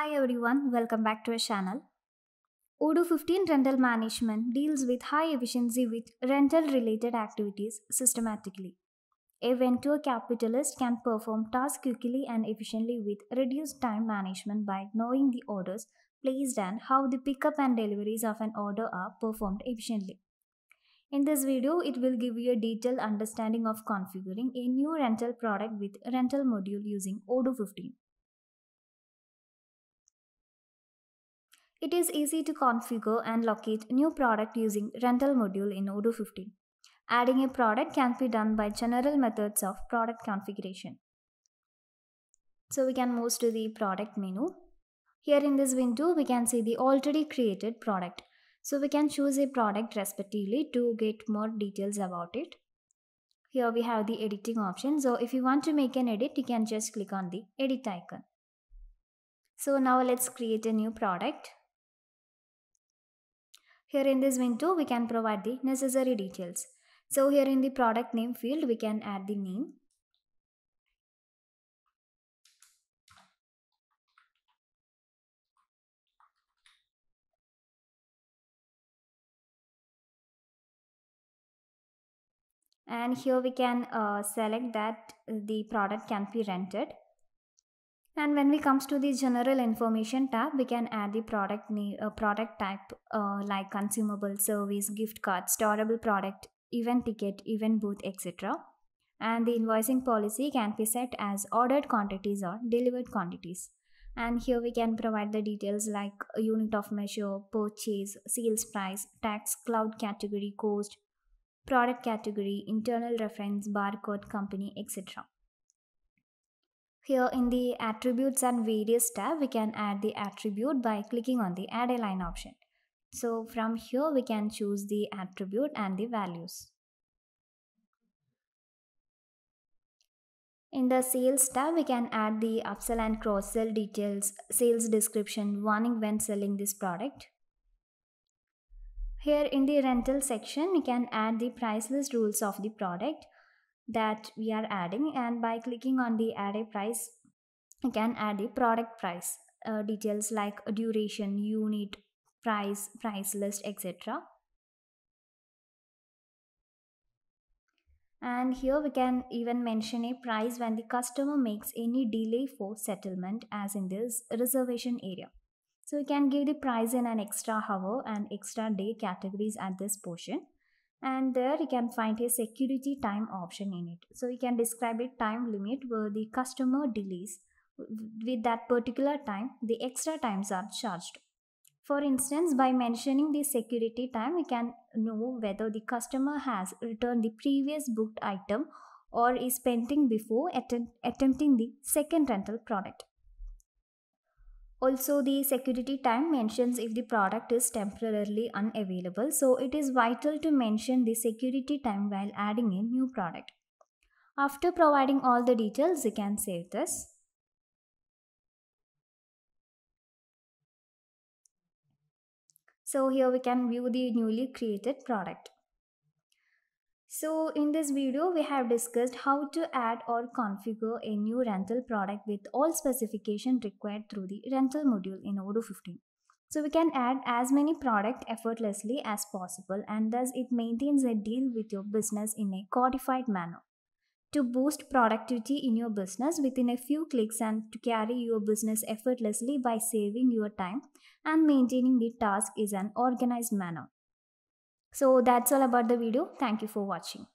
Hi everyone, welcome back to our channel. Odoo 15 Rental Management deals with high efficiency with rental related activities systematically. A venture capitalist can perform tasks quickly and efficiently with reduced time management by knowing the orders placed and how the pickup and deliveries of an order are performed efficiently. In this video, it will give you a detailed understanding of configuring a new rental product with rental module using Odoo 15. It is easy to configure and locate new product using rental module in Odoo 15. Adding a product can be done by general methods of product configuration. So we can move to the product menu. Here in this window, we can see the already created product. So we can choose a product respectively to get more details about it. Here we have the editing option. So if you want to make an edit, you can just click on the edit icon. So now let's create a new product. Here in this window, we can provide the necessary details. So here in the product name field, we can add the name. And here we can select that the product can be rented. And when we comes to the general information tab, we can add the product name, product type like consumable, service, gift card, storable product, event ticket, event booth, etc. And the invoicing policy can be set as ordered quantities or delivered quantities. And here we can provide the details like a unit of measure, purchase, sales price, tax, cloud category, cost, product category, internal reference, barcode, company, etc. Here in the attributes and various tab, we can add the attribute by clicking on the add a line option. So from here we can choose the attribute and the values. In the sales tab, we can add the upsell and cross-sell details, sales description, warning when selling this product. Here in the rental section, we can add the price list rules of the product that we are adding, and by clicking on the add a price, you can add the product price details like duration, unit, price, price list, etc. And here we can even mention a price when the customer makes any delay for settlement, as in this reservation area. So we can give the price in an extra hour and extra day categories at this portion. And there you can find a security time option in it. So you can describe a time limit where the customer delays with that particular time, the extra times are charged. For instance, by mentioning the security time, we can know whether the customer has returned the previous booked item or is pending before attempting the second rental product. Also, the security time mentions if the product is temporarily unavailable, so it is vital to mention the security time while adding a new product. After providing all the details, you can save this. So here we can view the newly created product. So in this video, we have discussed how to add or configure a new rental product with all specifications required through the rental module in Odoo 15. So we can add as many products effortlessly as possible, and thus it maintains a deal with your business in a codified manner. To boost productivity in your business within a few clicks and to carry your business effortlessly by saving your time and maintaining the task in an organized manner. So that's all about the video. Thank you for watching.